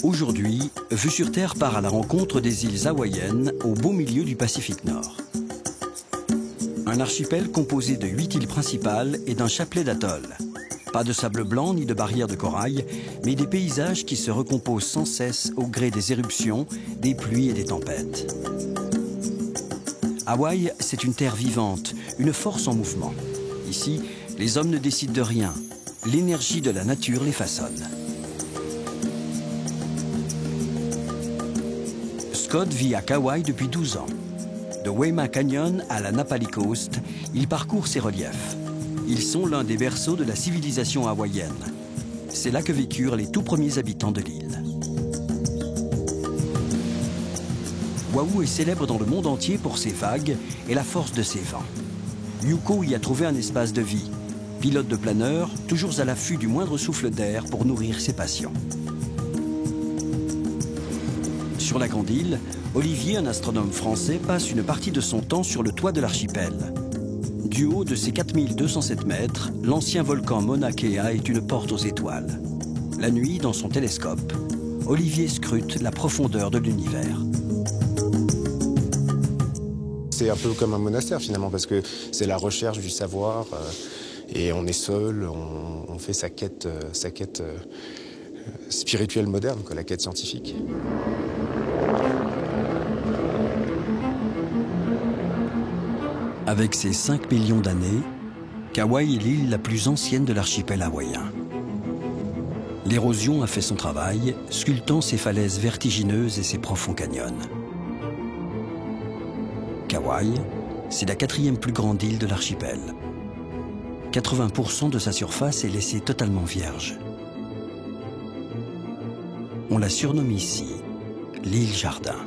Aujourd'hui, Vue sur Terre part à la rencontre des îles hawaïennes au beau milieu du Pacifique Nord. Un archipel composé de 8 îles principales et d'un chapelet d'atolls. Pas de sable blanc ni de barrières de corail, mais des paysages qui se recomposent sans cesse au gré des éruptions, des pluies et des tempêtes. Hawaï, c'est une terre vivante, une force en mouvement. Ici, les hommes ne décident de rien. L'énergie de la nature les façonne. Scott vit à Kauai depuis 12 ans. De Waima Canyon à la Napali Coast, il parcourt ces reliefs. Ils sont l'un des berceaux de la civilisation hawaïenne. C'est là que vécurent les tout premiers habitants de l'île. Oahu est célèbre dans le monde entier pour ses vagues et la force de ses vents. Yuko y a trouvé un espace de vie. Pilote de planeur, toujours à l'affût du moindre souffle d'air pour nourrir ses passions. Sur la grande île, Olivier, un astronome français, passe une partie de son temps sur le toit de l'archipel. Du haut de ses 4207 mètres, l'ancien volcan Mauna Kea est une porte aux étoiles. La nuit, dans son télescope, Olivier scrute la profondeur de l'univers. C'est un peu comme un monastère finalement, parce que c'est la recherche du savoir et on est seul, on fait sa quête spirituelle moderne, quoi, la quête scientifique. Avec ses 5 millions d'années, Kauai est l'île la plus ancienne de l'archipel hawaïen. L'érosion a fait son travail, sculptant ses falaises vertigineuses et ses profonds canyons. Kauai, c'est la 4e plus grande île de l'archipel. 80% de sa surface est laissée totalement vierge. On la surnomme ici l'île Jardin.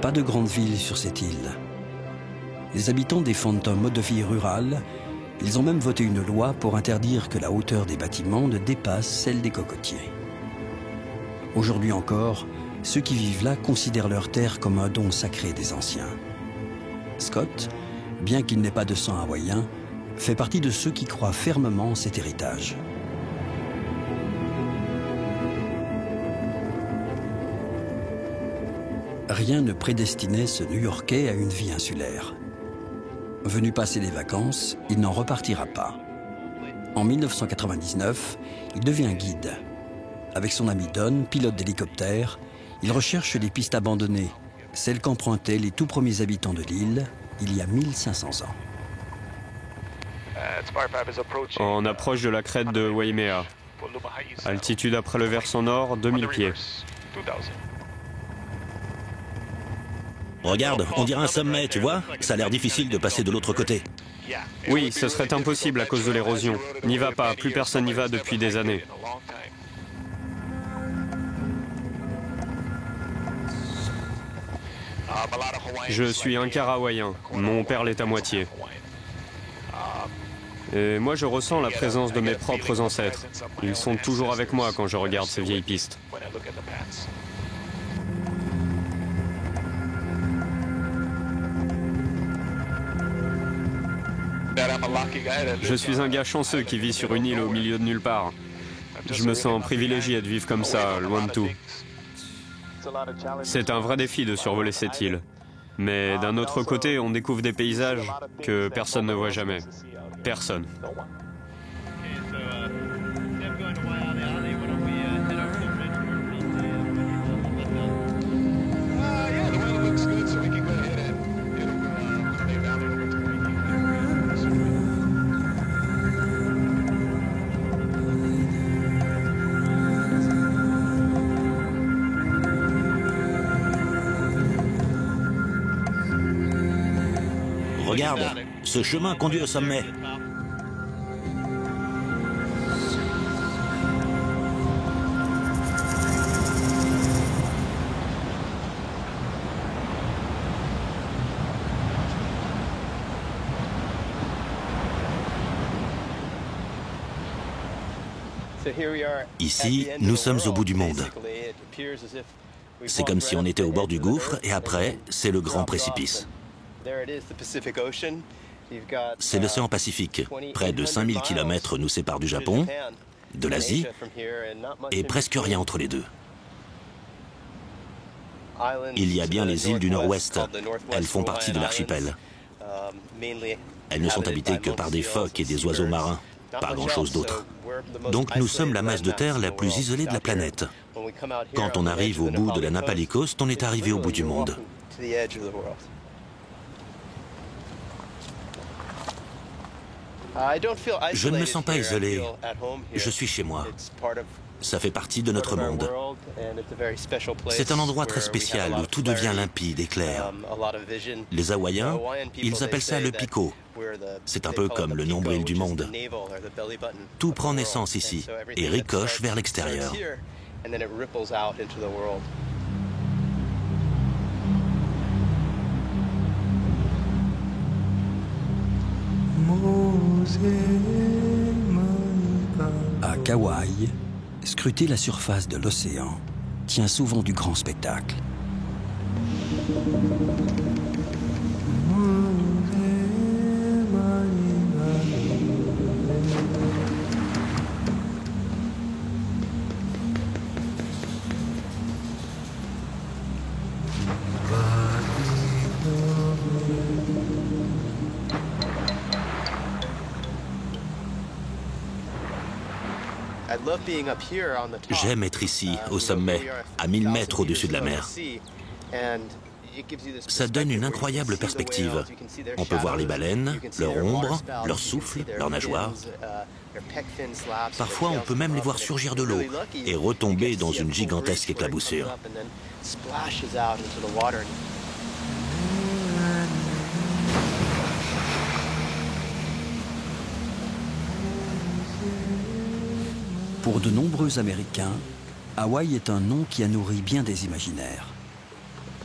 Pas de grande ville sur cette île. Les habitants défendent un mode de vie rural. Ils ont même voté une loi pour interdire que la hauteur des bâtiments ne dépasse celle des cocotiers. Aujourd'hui encore, ceux qui vivent là considèrent leur terre comme un don sacré des anciens. Scott, bien qu'il n'ait pas de sang hawaïen, fait partie de ceux qui croient fermement en cet héritage. Rien ne prédestinait ce New-Yorkais à une vie insulaire. Venu passer des vacances, il n'en repartira pas. En 1999, il devient guide. Avec son ami Don, pilote d'hélicoptère, il recherche des pistes abandonnées, celles qu'empruntaient les tout premiers habitants de l'île, il y a 1500 ans. On approche de la crête de Waimea. Altitude après le versant nord, 2000 pieds. Regarde, on dirait un sommet, tu vois? Ça a l'air difficile de passer de l'autre côté. Oui, ce serait impossible à cause de l'érosion. N'y va pas, plus personne n'y va depuis des années. Je suis un quart hawaïen. Mon père l'est à moitié. Et moi, je ressens la présence de mes propres ancêtres. Ils sont toujours avec moi quand je regarde ces vieilles pistes. Je suis un gars chanceux qui vit sur une île au milieu de nulle part. Je me sens privilégié de vivre comme ça, loin de tout. C'est un vrai défi de survoler cette île. Mais d'un autre côté, on découvre des paysages que personne ne voit jamais. Personne. Regarde, ce chemin conduit au sommet. Ici, nous sommes au bout du monde. C'est comme si on était au bord du gouffre et après, c'est le grand précipice. C'est l'océan Pacifique. Près de 5000 km nous séparent du Japon, de l'Asie, et presque rien entre les deux. Il y a bien les îles du Nord-Ouest. Elles font partie de l'archipel. Elles ne sont habitées que par des phoques et des oiseaux marins, pas grand-chose d'autre. Donc nous sommes la masse de terre la plus isolée de la planète. Quand on arrive au bout de la Napali Coast, on est arrivé au bout du monde. Je ne me sens pas isolé. Je suis chez moi. Ça fait partie de notre monde. C'est un endroit très spécial où tout devient limpide et clair. Les Hawaïens, ils appellent ça le pico. C'est un peu comme le nombril du monde. Tout prend naissance ici et ricoche vers l'extérieur. À Kauai, scruter la surface de l'océan tient souvent du grand spectacle. J'aime être ici, au sommet, à 1000 mètres au-dessus de la mer. Ça donne une incroyable perspective. On peut voir les baleines, leur ombre, leur souffle, leurs nageoires. Parfois, on peut même les voir surgir de l'eau et retomber dans une gigantesque éclaboussure. Pour de nombreux Américains, Hawaï est un nom qui a nourri bien des imaginaires.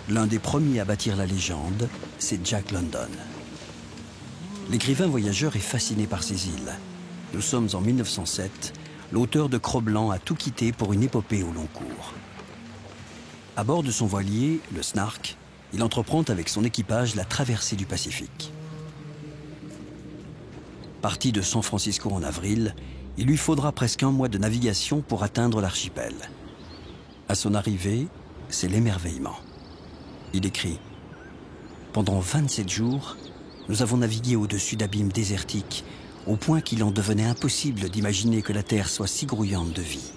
L'un des premiers à bâtir la légende, c'est Jack London. L'écrivain voyageur est fasciné par ces îles. Nous sommes en 1907, l'auteur de Cro-Blanc a tout quitté pour une épopée au long cours. À bord de son voilier, le Snark, il entreprend avec son équipage la traversée du Pacifique. Parti de San Francisco en avril, il lui faudra presque un mois de navigation pour atteindre l'archipel. À son arrivée, c'est l'émerveillement. Il écrit « Pendant 27 jours, nous avons navigué au-dessus d'abîmes désertiques, au point qu'il en devenait impossible d'imaginer que la Terre soit si grouillante de vie.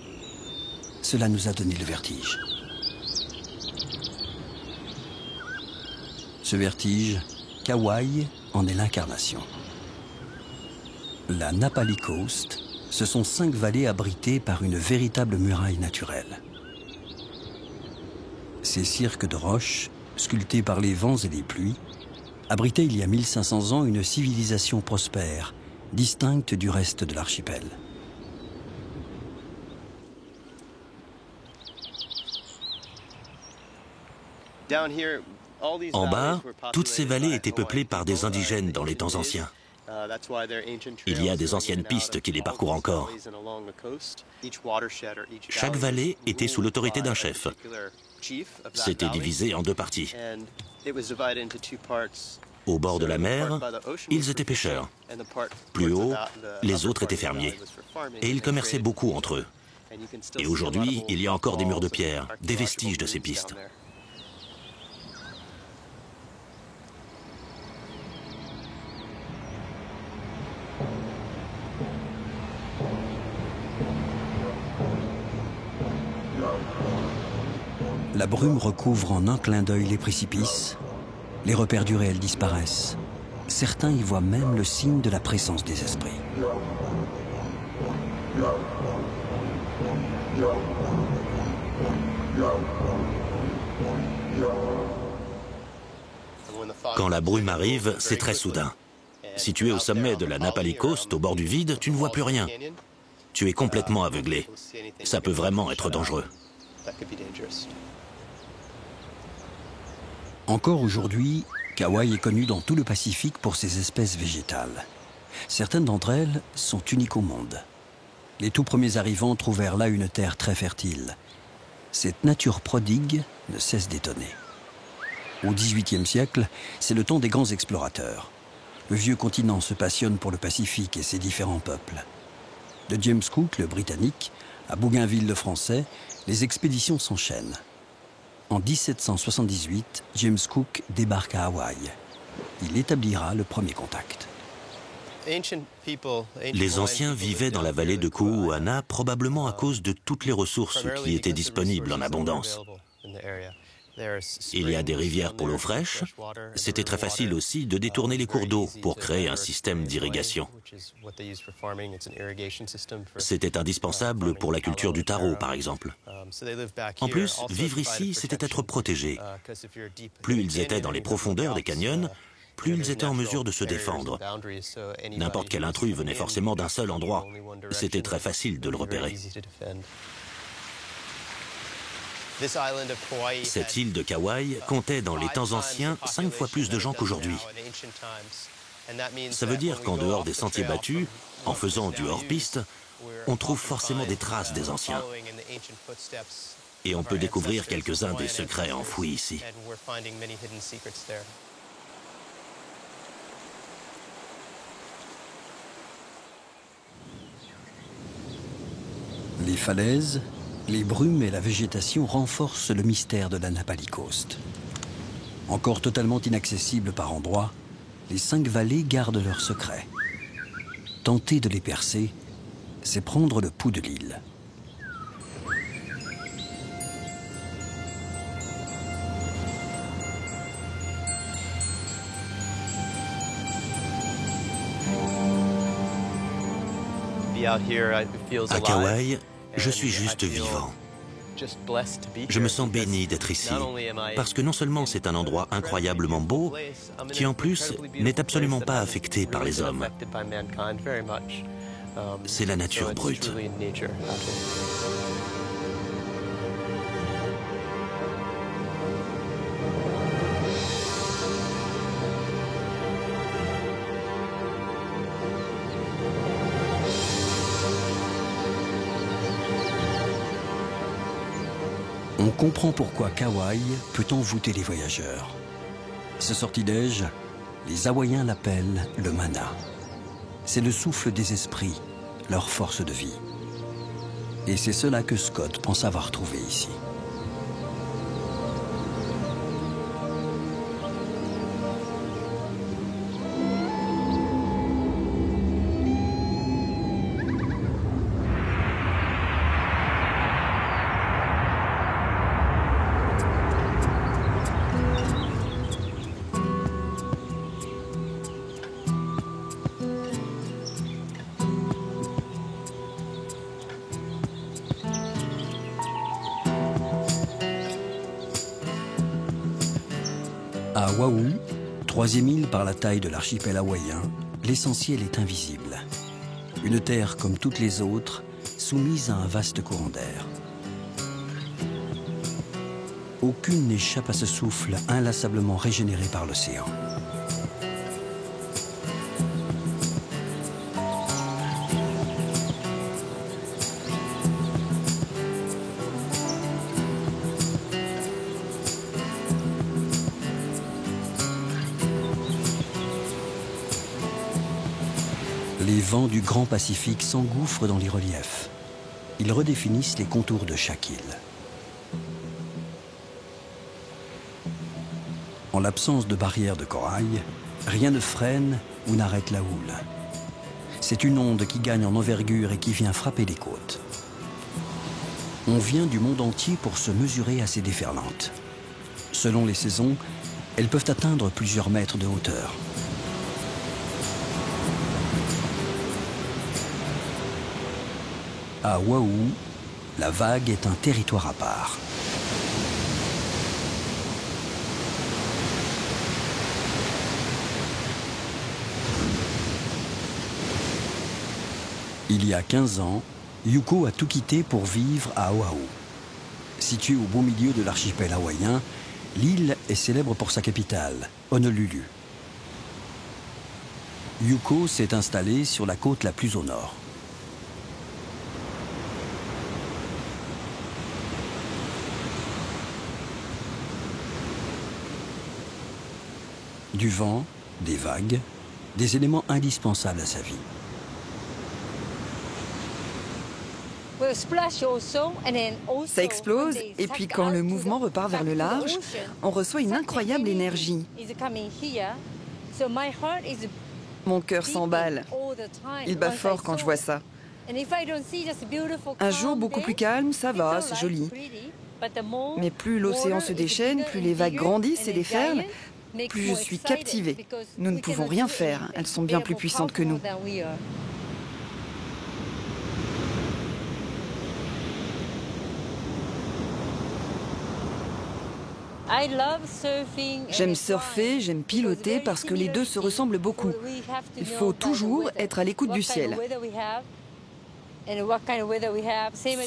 Cela nous a donné le vertige. » Ce vertige, Kauai en est l'incarnation. La Napali Coast, ce sont 5 vallées abritées par une véritable muraille naturelle. Ces cirques de roches, sculptés par les vents et les pluies, abritaient il y a 1500 ans une civilisation prospère, distincte du reste de l'archipel. En bas, toutes ces vallées étaient peuplées par des indigènes dans les temps anciens. Il y a des anciennes pistes qui les parcourent encore. Chaque vallée était sous l'autorité d'un chef. C'était divisé en 2 parties. Au bord de la mer, ils étaient pêcheurs. Plus haut, les autres étaient fermiers. Et ils commerçaient beaucoup entre eux. Et aujourd'hui, il y a encore des murs de pierre, des vestiges de ces pistes. La brume recouvre en un clin d'œil les précipices, les repères du réel disparaissent. Certains y voient même le signe de la présence des esprits. Quand la brume arrive, c'est très soudain. Si tu es au sommet de la Napali Coast, au bord du vide, tu ne vois plus rien. Tu es complètement aveuglé. Ça peut vraiment être dangereux. Encore aujourd'hui, Kauai est connu dans tout le Pacifique pour ses espèces végétales. Certaines d'entre elles sont uniques au monde. Les tout premiers arrivants trouvèrent là une terre très fertile. Cette nature prodigue ne cesse d'étonner. Au XVIIIe siècle, c'est le temps des grands explorateurs. Le vieux continent se passionne pour le Pacifique et ses différents peuples. De James Cook, le Britannique, à Bougainville, le Français, les expéditions s'enchaînent. En 1778, James Cook débarque à Hawaï. Il établira le premier contact. Les anciens vivaient dans la vallée de Kououana probablement à cause de toutes les ressources qui étaient disponibles en abondance. Il y a des rivières pour l'eau fraîche. C'était très facile aussi de détourner les cours d'eau pour créer un système d'irrigation. C'était indispensable pour la culture du taro, par exemple. En plus, vivre ici, c'était être protégé. Plus ils étaient dans les profondeurs des canyons, plus ils étaient en mesure de se défendre. N'importe quel intrus venait forcément d'un seul endroit. C'était très facile de le repérer. Cette île de Kauai comptait dans les temps anciens 5 fois plus de gens qu'aujourd'hui. Ça veut dire qu'en dehors des sentiers battus, en faisant du hors-piste, on trouve forcément des traces des anciens. Et on peut découvrir quelques-uns des secrets enfouis ici. Les falaises, les brumes et la végétation renforcent le mystère de l'Anapali Coast. Encore totalement inaccessibles par endroits, les 5 vallées gardent leurs secrets. Tenter de les percer, c'est prendre le pouls de l'île. À Kauai, je suis juste vivant. Je me sens béni d'être ici, parce que non seulement c'est un endroit incroyablement beau, qui en plus n'est absolument pas affecté par les hommes. C'est la nature brute. On comprend pourquoi Kauai peut envoûter les voyageurs. Ce sortilège, les Hawaïens l'appellent le mana. C'est le souffle des esprits, leur force de vie. Et c'est cela que Scott pense avoir trouvé ici. À Oahu, 3e île par la taille de l'archipel hawaïen, l'essentiel est invisible. Une terre comme toutes les autres, soumise à un vaste courant d'air. Aucune n'échappe à ce souffle inlassablement régénéré par l'océan. Les vents du Grand Pacifique s'engouffrent dans les reliefs. Ils redéfinissent les contours de chaque île. En l'absence de barrières de corail, rien ne freine ou n'arrête la houle. C'est une onde qui gagne en envergure et qui vient frapper les côtes. On vient du monde entier pour se mesurer à ces déferlantes. Selon les saisons, elles peuvent atteindre plusieurs mètres de hauteur. À Oahu, la vague est un territoire à part. Il y a 15 ans, Yuko a tout quitté pour vivre à Oahu. Située au beau milieu de l'archipel hawaïen, l'île est célèbre pour sa capitale, Honolulu. Yuko s'est installée sur la côte la plus au nord. Du vent, des vagues, des éléments indispensables à sa vie. Ça explose, et puis quand le mouvement repart vers le large, on reçoit une incroyable énergie. Mon cœur s'emballe. Il bat fort quand je vois ça. Un jour beaucoup plus calme, ça va, c'est joli. Mais plus l'océan se déchaîne, plus les vagues grandissent et déferlent, plus je suis captivée. Nous ne pouvons rien faire, elles sont bien plus puissantes que nous. J'aime surfer, j'aime piloter parce que les deux se ressemblent beaucoup. Il faut toujours être à l'écoute du ciel.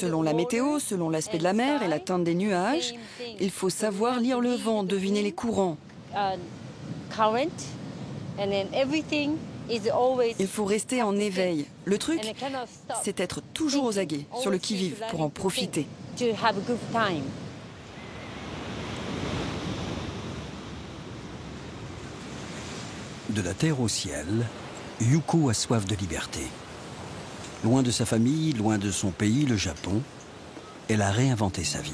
Selon la météo, selon l'aspect de la mer et la teinte des nuages, il faut savoir lire le vent, deviner les courants. Il faut rester en éveil. Le truc, c'est être toujours aux aguets, sur le qui-vive, pour en profiter. De la terre au ciel, Yuko a soif de liberté. Loin de sa famille, loin de son pays, le Japon, elle a réinventé sa vie.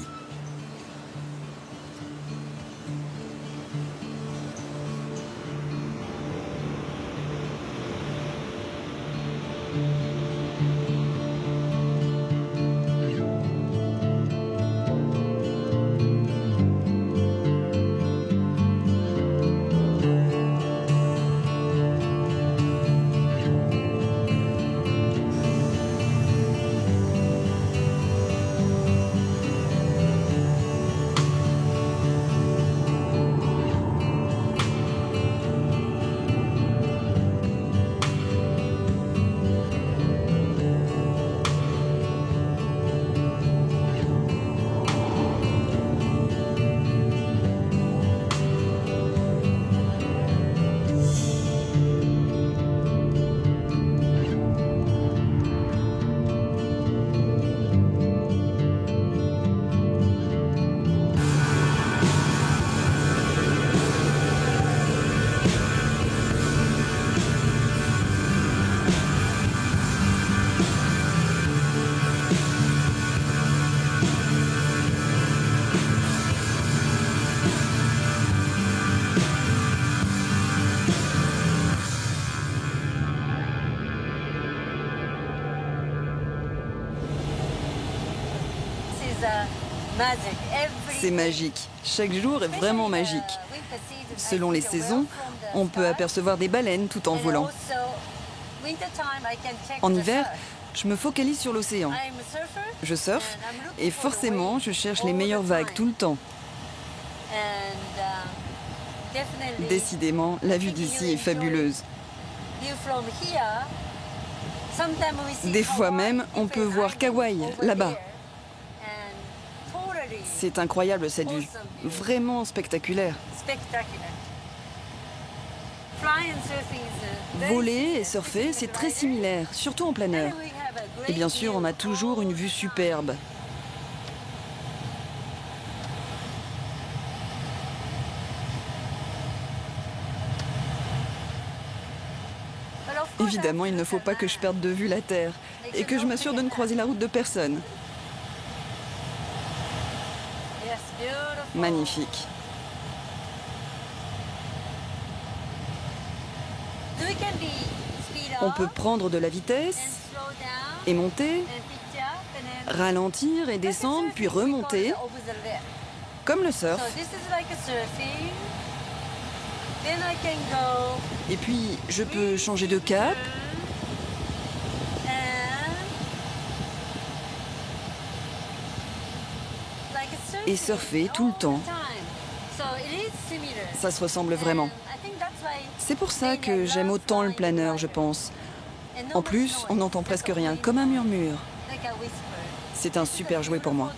C'est magique. Chaque jour est vraiment magique. Selon les saisons, on peut apercevoir des baleines tout en volant. En hiver, je me focalise sur l'océan. Je surfe et forcément, je cherche les meilleures vagues tout le temps. Décidément, la vue d'ici est fabuleuse. Des fois même, on peut voir Kauai, là-bas. C'est incroyable cette vue, vraiment spectaculaire. Voler et surfer, c'est très similaire, surtout en plein air. Et bien sûr, on a toujours une vue superbe. Évidemment, il ne faut pas que je perde de vue la Terre et que je m'assure de ne croiser la route de personne. Magnifique. On peut prendre de la vitesse et monter, ralentir et descendre, puis remonter, comme le surf. Et puis, je peux changer de cap. Et surfer tout le temps. Ça se ressemble vraiment. C'est pour ça que j'aime autant le planeur, je pense. En plus, on n'entend presque rien, comme un murmure. C'est un super jouet pour moi.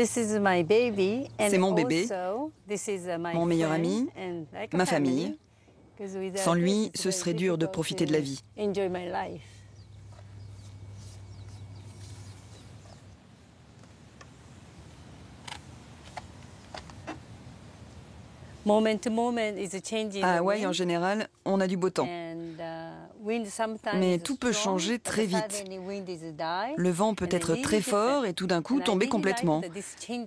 C'est mon bébé, mon meilleur ami, ma famille. Sans lui, ce serait dur de profiter de la vie. À Hawaï, en général, on a du beau temps. Mais tout peut changer très vite. Le vent peut être très fort et tout d'un coup tomber complètement.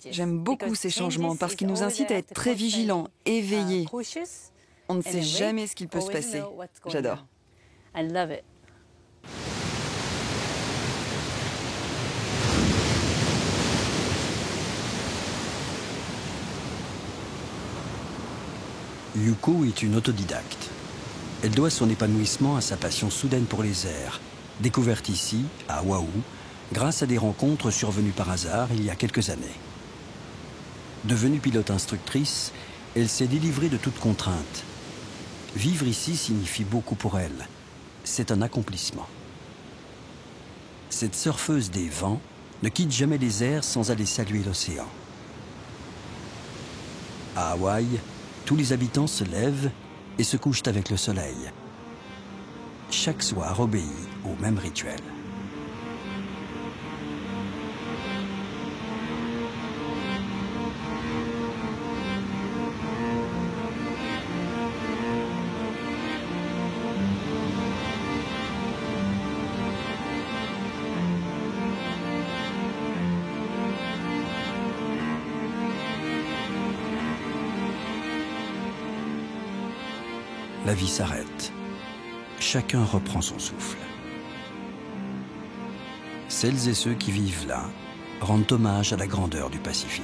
J'aime beaucoup ces changements parce qu'ils nous incitent à être très vigilants, éveillés. On ne sait jamais ce qu'il peut se passer. J'adore. Yuko est une autodidacte. Elle doit son épanouissement à sa passion soudaine pour les airs, découverte ici, à Oahu, grâce à des rencontres survenues par hasard il y a quelques années. Devenue pilote instructrice, elle s'est délivrée de toute contrainte. Vivre ici signifie beaucoup pour elle. C'est un accomplissement. Cette surfeuse des vents ne quitte jamais les airs sans aller saluer l'océan. À Hawaï, tous les habitants se lèvent et se couchent avec le soleil. Chaque soir obéit au même rituel. La vie s'arrête. Chacun reprend son souffle. Celles et ceux qui vivent là rendent hommage à la grandeur du Pacifique.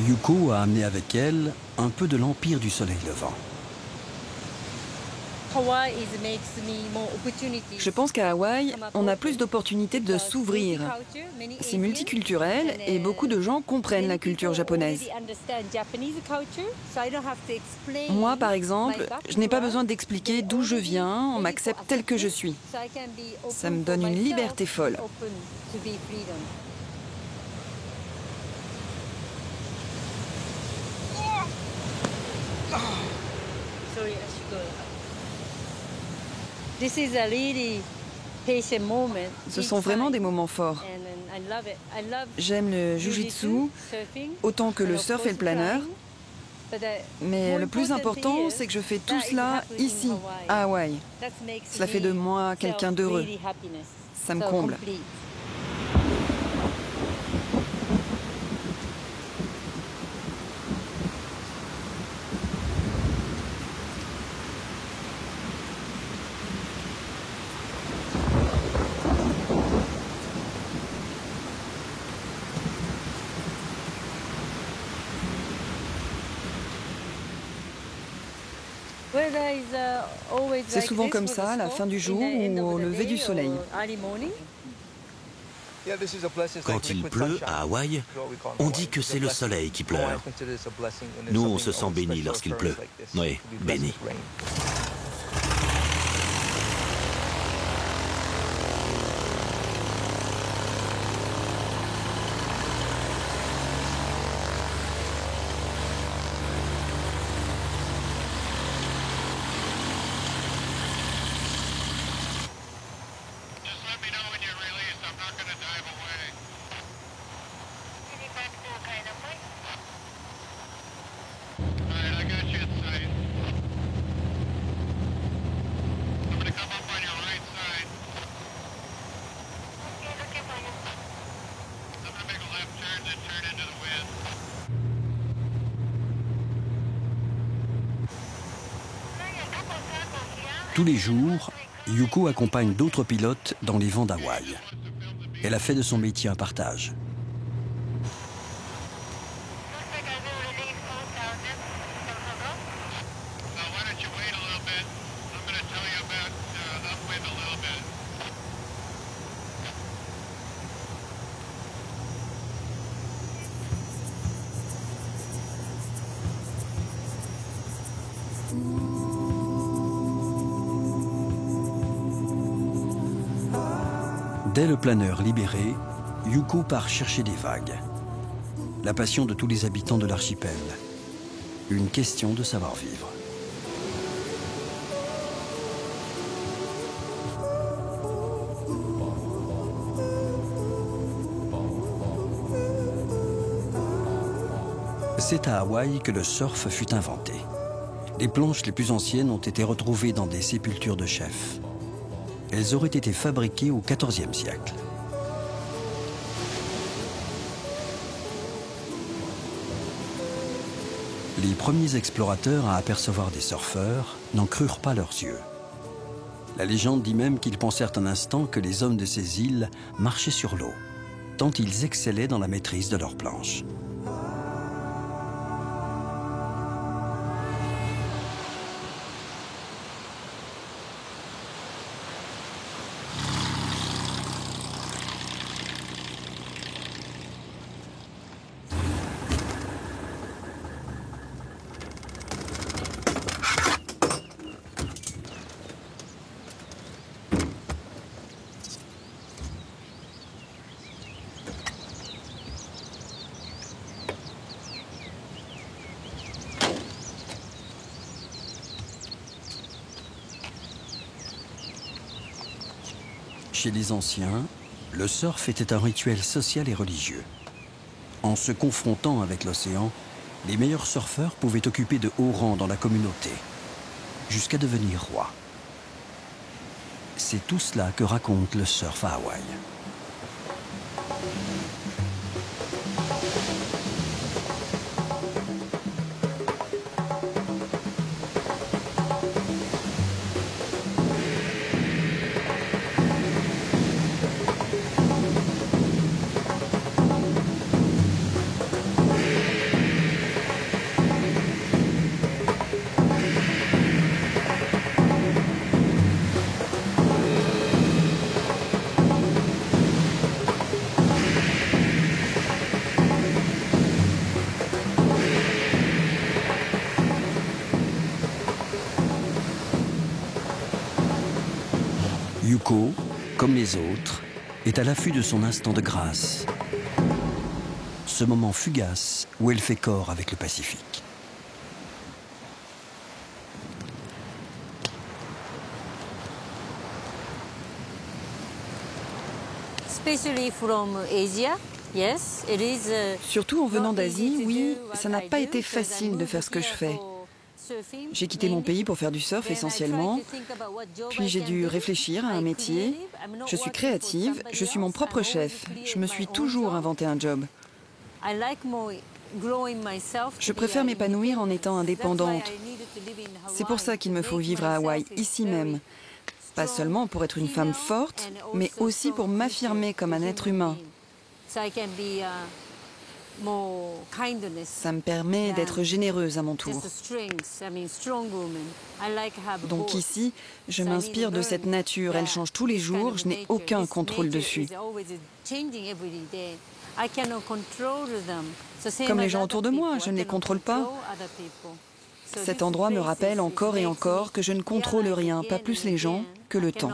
Yuko a amené avec elle un peu de l'empire du soleil levant. Je pense qu'à Hawaï, on a plus d'opportunités de s'ouvrir. C'est multiculturel et beaucoup de gens comprennent la culture japonaise. Moi, par exemple, je n'ai pas besoin d'expliquer d'où je viens, on m'accepte tel que je suis. Ça me donne une liberté folle. Ce sont vraiment des moments forts. J'aime le jujitsu autant que le surf et le planeur. Mais le plus important, c'est que je fais tout cela ici, à Hawaï. Cela fait de moi quelqu'un d'heureux. Ça me comble. C'est souvent comme ça, à la fin du jour ou au lever du soleil. Quand il pleut à Hawaï, on dit que c'est le soleil qui pleure. Nous, on se sent béni lorsqu'il pleut. Oui, béni. Tous les jours, Yuko accompagne d'autres pilotes dans les vents d'Hawaï. Elle a fait de son métier un partage. Dès le planeur libéré, Yuko part chercher des vagues. La passion de tous les habitants de l'archipel. Une question de savoir-vivre. C'est à Hawaï que le surf fut inventé. Les planches les plus anciennes ont été retrouvées dans des sépultures de chefs. Elles auraient été fabriquées au XIVe siècle. Les premiers explorateurs à apercevoir des surfeurs n'en crurent pas leurs yeux. La légende dit même qu'ils pensèrent un instant que les hommes de ces îles marchaient sur l'eau, tant ils excellaient dans la maîtrise de leurs planches. Chez les anciens, le surf était un rituel social et religieux. En se confrontant avec l'océan, les meilleurs surfeurs pouvaient occuper de hauts rangs dans la communauté, jusqu'à devenir rois. C'est tout cela que raconte le surf à Hawaï. Yuko, comme les autres, est à l'affût de son instant de grâce. Ce moment fugace où elle fait corps avec le Pacifique. Surtout en venant d'Asie, oui, ça n'a pas été facile de faire ce que je fais. J'ai quitté mon pays pour faire du surf essentiellement, puis j'ai dû réfléchir à un métier. Je suis créative, je suis mon propre chef, je me suis toujours inventé un job. Je préfère m'épanouir en étant indépendante. C'est pour ça qu'il me faut vivre à Hawaï, ici même. Pas seulement pour être une femme forte, mais aussi pour m'affirmer comme un être humain. Ça me permet d'être généreuse à mon tour. Donc ici, je m'inspire de cette nature. Elle change tous les jours, je n'ai aucun contrôle dessus. Comme les gens autour de moi, je ne les contrôle pas. Cet endroit me rappelle encore et encore que je ne contrôle rien, pas plus les gens que le temps.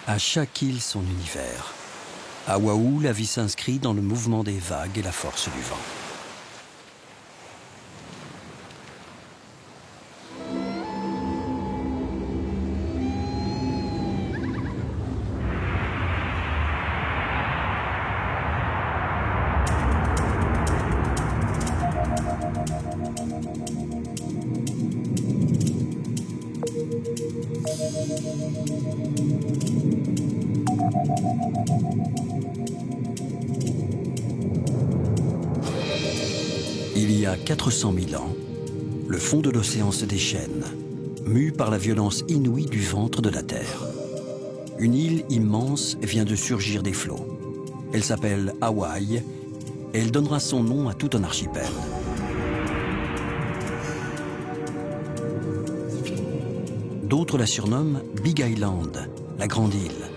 À chaque île, son univers. À Oahu, la vie s'inscrit dans le mouvement des vagues et la force du vent. Il y a 400 000 ans, le fond de l'océan se déchaîne, mu par la violence inouïe du ventre de la Terre. Une île immense vient de surgir des flots. Elle s'appelle Hawaï et elle donnera son nom à tout un archipel. D'autres la surnomment Big Island, la grande île.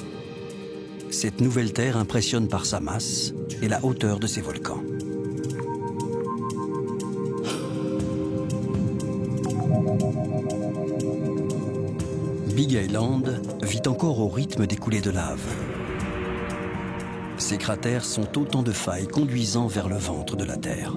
Cette nouvelle terre impressionne par sa masse et la hauteur de ses volcans. Big Island vit encore au rythme des coulées de lave. Ces cratères sont autant de failles conduisant vers le ventre de la Terre.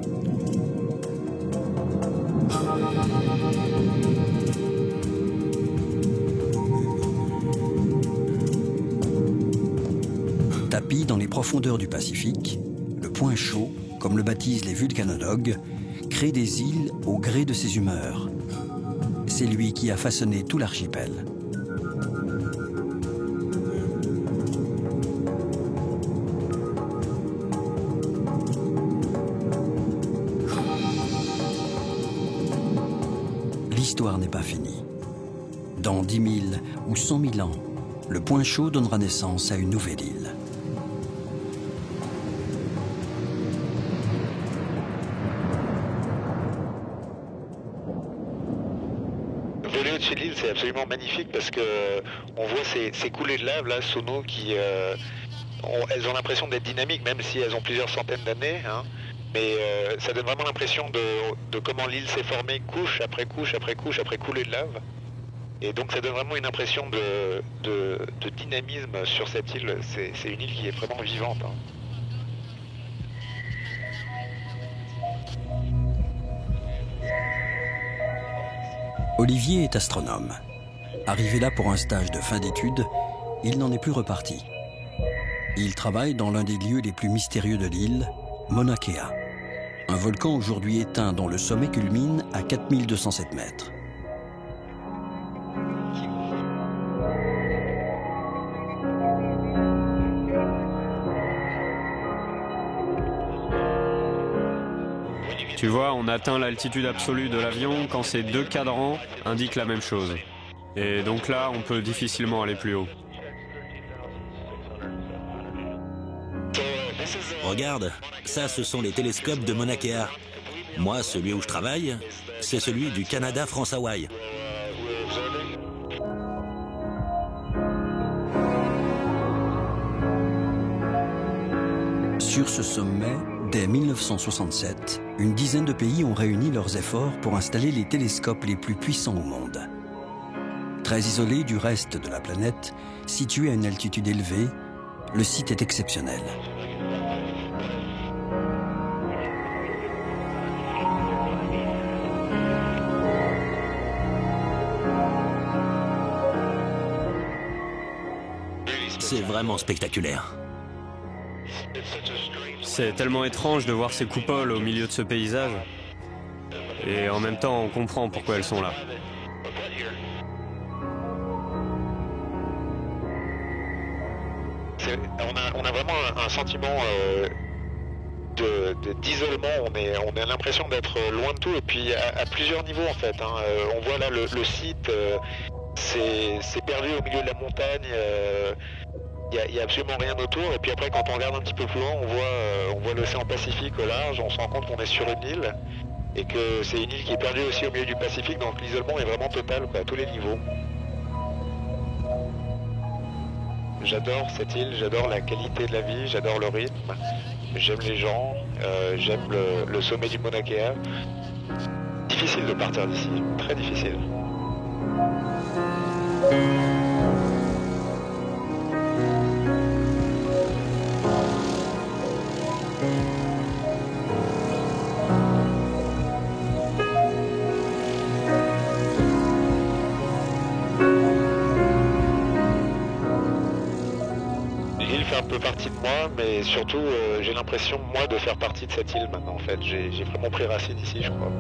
Tapi dans les profondeurs du Pacifique, le point chaud, comme le baptisent les vulcanologues, crée des îles au gré de ses humeurs. C'est lui qui a façonné tout l'archipel. L'histoire n'est pas finie. Dans 10 000 ou 100 000 ans, le point chaud donnera naissance à une nouvelle île. Voler au-dessus de l'île, c'est absolument magnifique parce que on voit ces coulées de lave là sous nous qui elles ont l'impression d'être dynamiques, même si elles ont plusieurs centaines d'années. Hein. Mais ça donne vraiment l'impression de comment l'île s'est formée couche après couche après couche après coulée de lave. Et donc ça donne vraiment une impression de dynamisme sur cette île. C'est une île qui est vraiment vivante. Hein. Olivier est astronome. Arrivé là pour un stage de fin d'études, il n'en est plus reparti. Il travaille dans l'un des lieux les plus mystérieux de l'île, Mauna Kea, un volcan aujourd'hui éteint dont le sommet culmine à 4207 mètres. Tu vois, on atteint l'altitude absolue de l'avion quand ces deux cadrans indiquent la même chose. Et donc là, on peut difficilement aller plus haut. Regarde, ça ce sont les télescopes de Mauna Kea. Moi, celui où je travaille, c'est celui du Canada France-Hawaï. Sur ce sommet, dès 1967, une dizaine de pays ont réuni leurs efforts pour installer les télescopes les plus puissants au monde. Très isolé du reste de la planète, situé à une altitude élevée, le site est exceptionnel. C'est vraiment spectaculaire. C'est tellement étrange de voir ces coupoles au milieu de ce paysage. Et en même temps, on comprend pourquoi elles sont là. On a vraiment un sentiment d'isolement. On a l'impression d'être loin de tout, et puis à plusieurs niveaux en fait. Hein. On voit là le site, c'est perdu au milieu de la montagne. Il n'y a absolument rien autour, et puis après quand on regarde un petit peu plus loin, on voit l'océan Pacifique au large, on se rend compte qu'on est sur une île, et que c'est une île qui est perdue aussi au milieu du Pacifique, donc l'isolement est vraiment total quoi, à tous les niveaux. J'adore cette île, j'adore la qualité de la vie, j'adore le rythme, j'aime les gens, j'aime le sommet du Mauna Kea. Difficile de partir d'ici, très difficile. Un peu partie de moi, mais surtout j'ai l'impression moi de faire partie de cette île maintenant en fait. J'ai vraiment pris racine ici, je crois.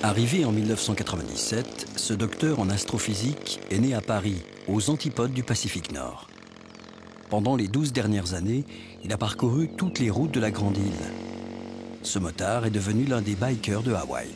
Arrivé en 1997, ce docteur en astrophysique est né à Paris, aux antipodes du Pacifique Nord. Pendant les 12 dernières années, il a parcouru toutes les routes de la Grande Île. Ce motard est devenu l'un des bikers de Hawaï.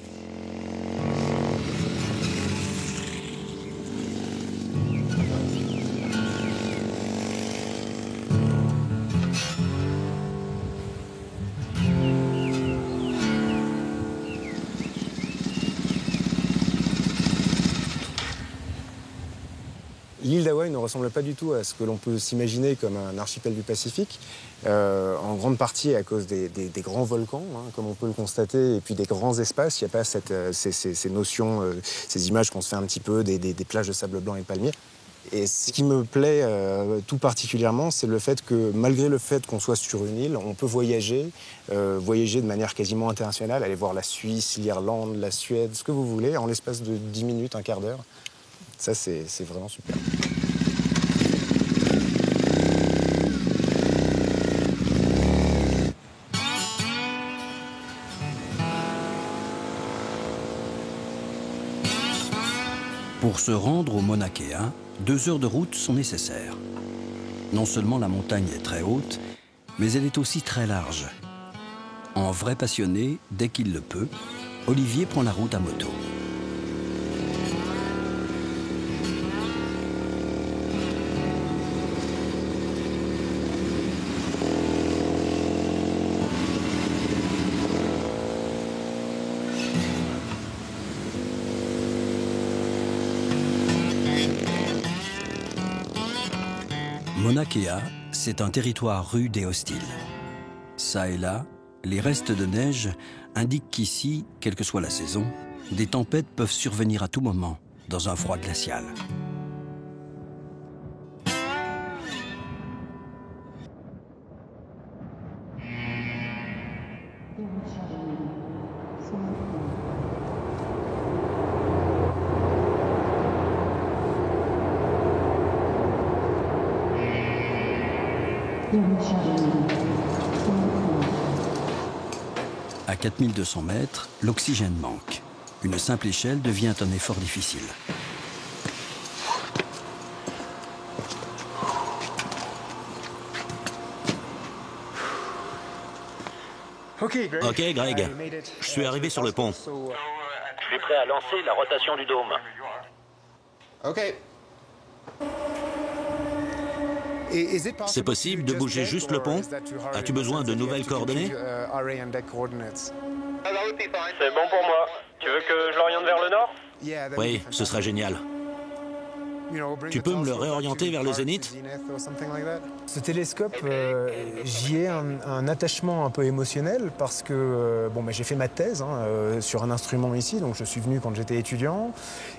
l'île d'Hawaï ne ressemble pas du tout à ce que l'on peut s'imaginer comme un archipel du Pacifique, en grande partie à cause des grands volcans, hein, comme on peut le constater, et puis des grands espaces. Il n'y a pas ces notions, ces images qu'on se fait un petit peu des plages de sable blanc et de palmiers. Et ce qui me plaît tout particulièrement, c'est le fait que malgré le fait qu'on soit sur une île, on peut voyager de manière quasiment internationale, aller voir la Suisse, l'Irlande, la Suède, ce que vous voulez, en l'espace de 10 minutes, un quart d'heure. Ça, c'est vraiment super. Pour se rendre au Mauna Kea, 2 heures de route sont nécessaires. Non seulement la montagne est très haute, mais elle est aussi très large. En vrai passionné, dès qu'il le peut, Olivier prend la route à moto. Mauna Kea, c'est un territoire rude et hostile. Ça et là, les restes de neige indiquent qu'ici, quelle que soit la saison, des tempêtes peuvent survenir à tout moment, dans un froid glacial. À 4200 mètres, l'oxygène manque. Une simple échelle devient un effort difficile. Ok, Greg. Je suis arrivé sur le pont. Je suis prêt à lancer la rotation du dôme. Ok. C'est possible de bouger juste le pont? As-tu besoin de nouvelles coordonnées? C'est bon pour moi. Tu veux que je l'oriente vers le nord? Oui, ce serait génial. Tu peux me le réorienter vers le zénith? Ce télescope, j'y ai un attachement un peu émotionnel parce que j'ai fait ma thèse sur un instrument ici, donc je suis venu quand j'étais étudiant.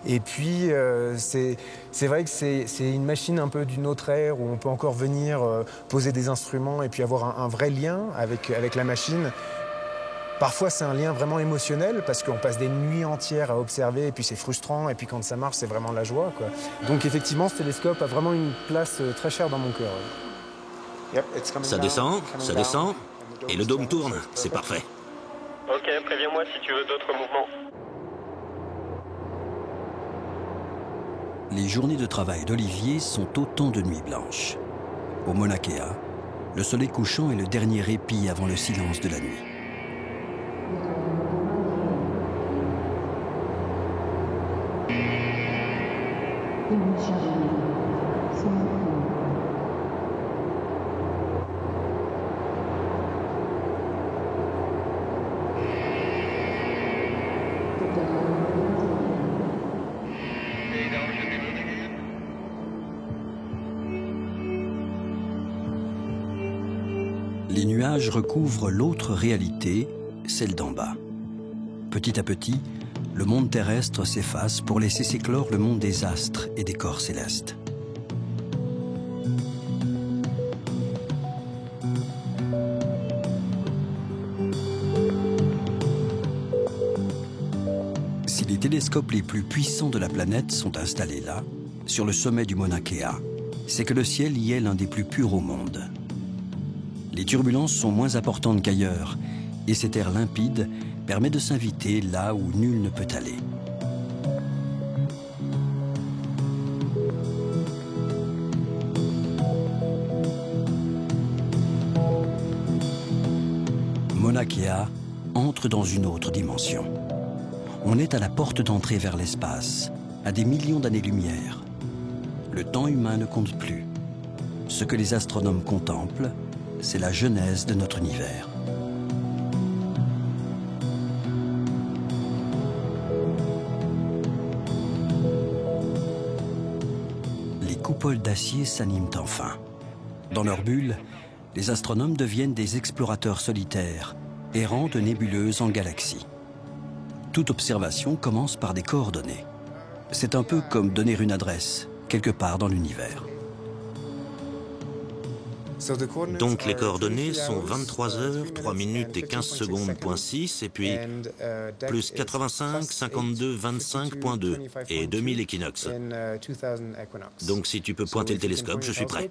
Et puis c'est vrai que c'est une machine un peu d'une autre ère où on peut encore venir poser des instruments et puis avoir un vrai lien avec la machine. Parfois, c'est un lien vraiment émotionnel parce qu'on passe des nuits entières à observer et puis c'est frustrant. Et puis quand ça marche, c'est vraiment la joie, quoi. Donc effectivement, ce télescope a vraiment une place très chère dans mon cœur. Ça descend, et le dôme tourne. C'est parfait. Ok, préviens-moi si tu veux d'autres mouvements. Les journées de travail d'Olivier sont autant de nuits blanches. Au Mauna Kea, le soleil couchant est le dernier répit avant le silence de la nuit. Les nuages recouvrent l'autre réalité, celle d'en bas. Petit à petit, le monde terrestre s'efface pour laisser s'éclore le monde des astres et des corps célestes. Si les télescopes les plus puissants de la planète sont installés là, sur le sommet du Mauna Kea, c'est que le ciel y est l'un des plus purs au monde. Les turbulences sont moins importantes qu'ailleurs, et cet air limpide permet de s'inviter là où nul ne peut aller. Mauna Kea entre dans une autre dimension. On est à la porte d'entrée vers l'espace, à des millions d'années-lumière. Le temps humain ne compte plus. Ce que les astronomes contemplent, c'est la genèse de notre univers. coupoles d'acier s'animent enfin. Dans leur bulle, les astronomes deviennent des explorateurs solitaires, errant de nébuleuse en galaxie. Toute observation commence par des coordonnées. C'est un peu comme donner une adresse, quelque part dans l'univers. Donc les coordonnées sont 23 heures, 3 minutes et 15 secondes, point 6, et puis plus 85, 52, 25.2 et 2000 équinoxes. Donc si tu peux pointer le télescope, je suis prêt.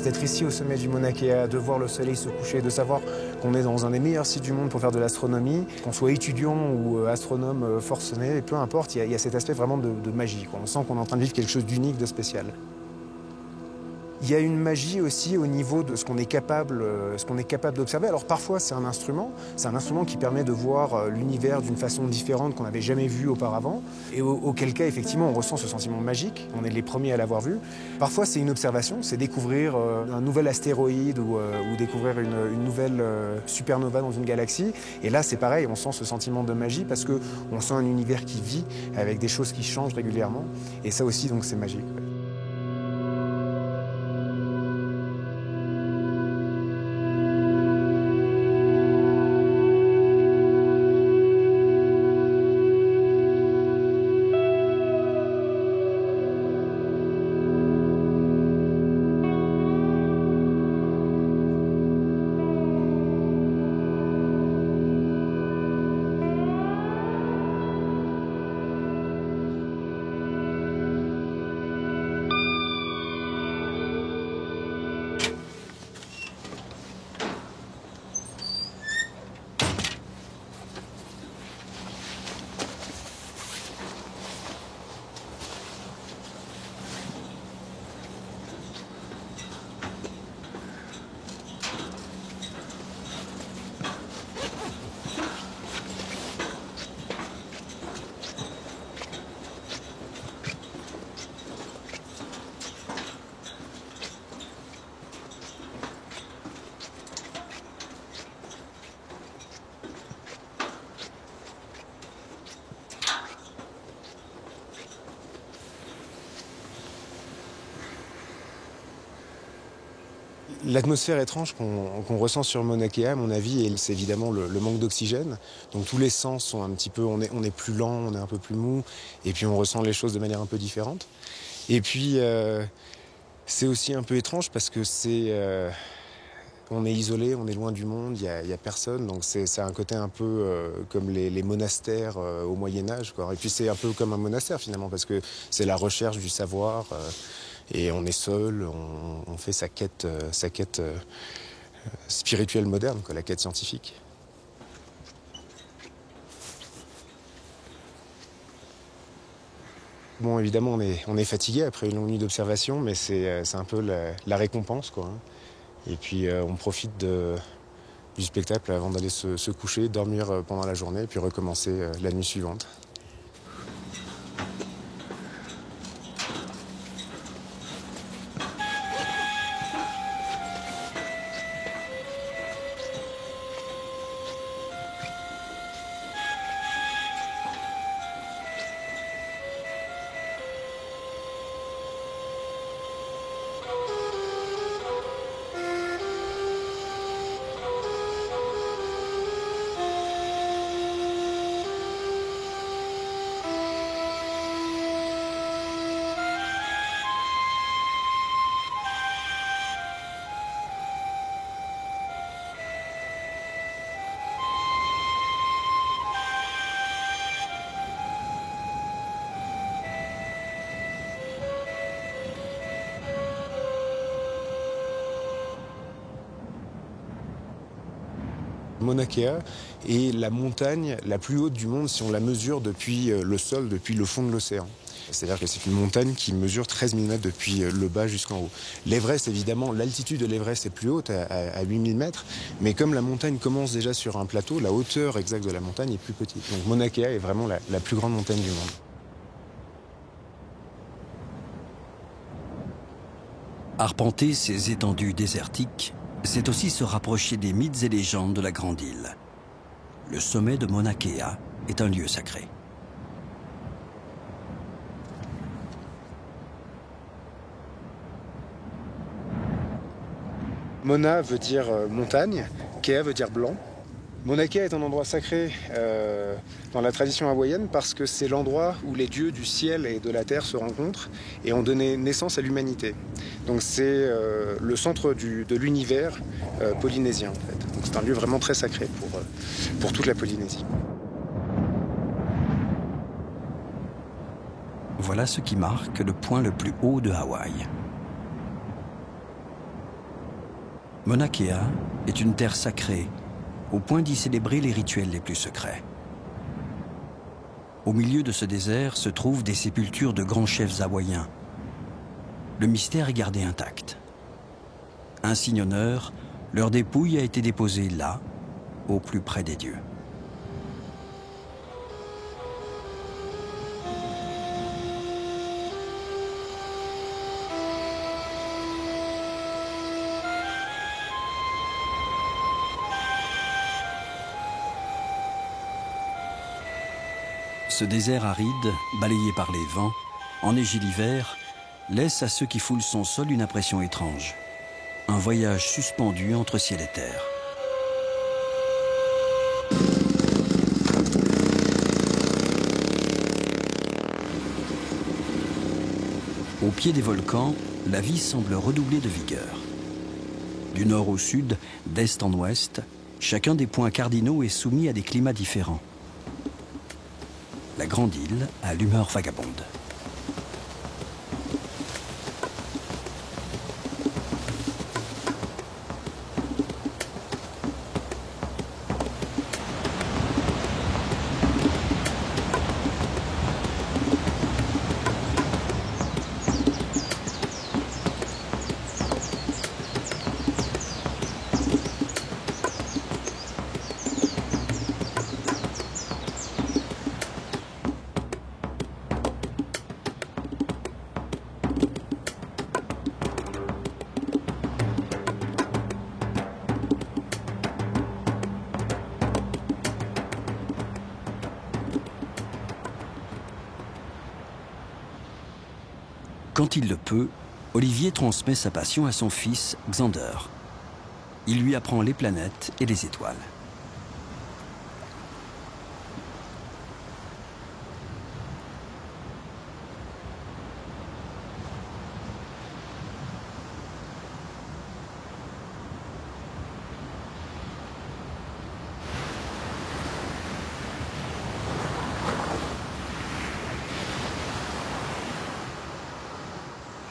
D'être ici au sommet du Mauna Kea, de voir le soleil se coucher, de savoir qu'on est dans un des meilleurs sites du monde pour faire de l'astronomie, qu'on soit étudiant ou astronome forcené, peu importe, il y a cet aspect vraiment de magie, quoi. On sent qu'on est en train de vivre quelque chose d'unique, de spécial. Il y a une magie aussi au niveau de ce qu'on est capable d'observer. Alors parfois c'est un instrument qui permet de voir l'univers d'une façon différente qu'on n'avait jamais vu auparavant, et auquel cas effectivement on ressent ce sentiment magique, on est les premiers à l'avoir vu. Parfois c'est une observation, c'est découvrir un nouvel astéroïde ou découvrir une nouvelle supernova dans une galaxie, et là c'est pareil, on sent ce sentiment de magie parce qu'on sent un univers qui vit avec des choses qui changent régulièrement, et ça aussi donc c'est magique. L'atmosphère étrange qu'on ressent sur Mauna Kea, à mon avis, c'est évidemment le manque d'oxygène. Donc tous les sens sont un petit peu, on est plus lent, on est un peu plus mou, et puis on ressent les choses de manière un peu différente. Et puis c'est aussi un peu étrange parce que on est isolé, on est loin du monde, il y a personne, donc c'est un côté un peu comme les monastères au Moyen-Âge, quoi. Et puis c'est un peu comme un monastère finalement, parce que c'est la recherche du savoir. Et on est seul, on fait sa quête spirituelle moderne, quoi, la quête scientifique. Bon, évidemment, on est fatigué après une longue nuit d'observation, mais c'est un peu la récompense, quoi. Et puis on profite du spectacle avant d'aller se coucher, dormir pendant la journée, et puis recommencer la nuit suivante. Mauna Kea est la montagne la plus haute du monde si on la mesure depuis le sol, depuis le fond de l'océan. C'est-à-dire que c'est une montagne qui mesure 13 000 mètres depuis le bas jusqu'en haut. L'Everest, évidemment, l'altitude de l'Everest est plus haute, à 8 000 mètres, mais comme la montagne commence déjà sur un plateau, la hauteur exacte de la montagne est plus petite. Donc Mauna Kea est vraiment la plus grande montagne du monde. Arpenter ces étendues désertiques, c'est aussi se rapprocher des mythes et légendes de la Grande Île. Le sommet de Mauna Kea est un lieu sacré. Mauna veut dire montagne, Kea veut dire blanc. Mauna Kea est un endroit sacré dans la tradition hawaïenne parce que c'est l'endroit où les dieux du ciel et de la terre se rencontrent et ont donné naissance à l'humanité. Donc c'est le centre de l'univers polynésien en fait. Donc c'est un lieu vraiment très sacré pour toute la Polynésie. Voilà ce qui marque le point le plus haut de Hawaï. Mauna Kea est une terre sacrée, au point d'y célébrer les rituels les plus secrets. Au milieu de ce désert se trouvent des sépultures de grands chefs hawaïens. Le mystère est gardé intact. Un signe honneur, leur dépouille a été déposée là, au plus près des dieux. Ce désert aride, balayé par les vents, enneigé l'hiver, laisse à ceux qui foulent son sol une impression étrange. Un voyage suspendu entre ciel et terre. Au pied des volcans, la vie semble redoubler de vigueur. Du nord au sud, d'est en ouest, chacun des points cardinaux est soumis à des climats différents. La Grande Île a l'humeur vagabonde. Quand il le peut, Olivier transmet sa passion à son fils Xander. Il lui apprend les planètes et les étoiles.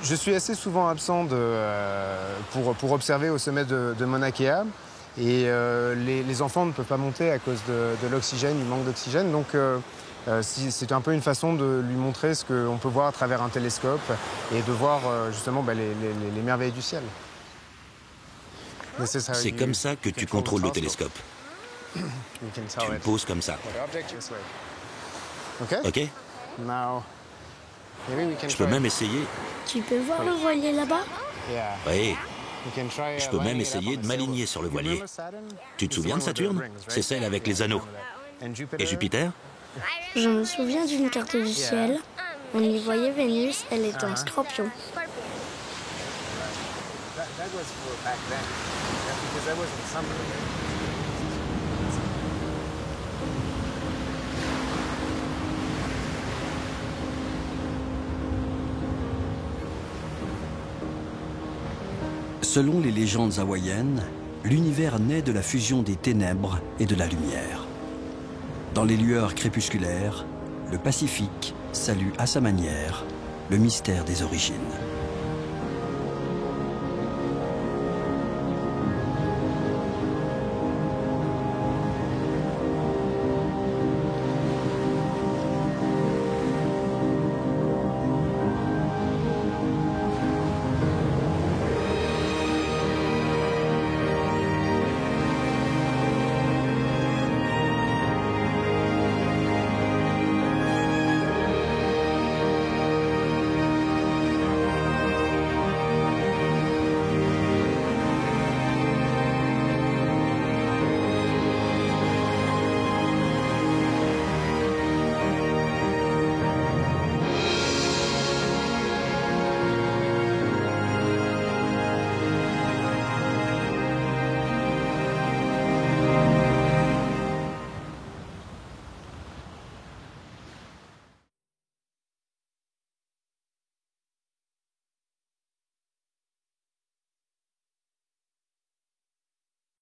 Je suis assez souvent absent pour observer au sommet de Mauna Kea. Et les enfants ne peuvent pas monter à cause de l'oxygène, du manque d'oxygène. Donc c'est un peu une façon de lui montrer ce qu'on peut voir à travers un télescope et de voir justement les merveilles du ciel. C'est comme ça que tu contrôles le télescope. Tu le poses comme ça. Ok. Je peux même essayer. Tu peux voir le voilier là-bas? Oui. Je peux même essayer de m'aligner sur le voilier. Tu te souviens de Saturne? C'est celle avec les anneaux. Et Jupiter? Je me souviens d'une carte du ciel. On y voyait Vénus, elle était en scorpion. Selon les légendes hawaïennes, l'univers naît de la fusion des ténèbres et de la lumière. Dans les lueurs crépusculaires, le Pacifique salue à sa manière le mystère des origines.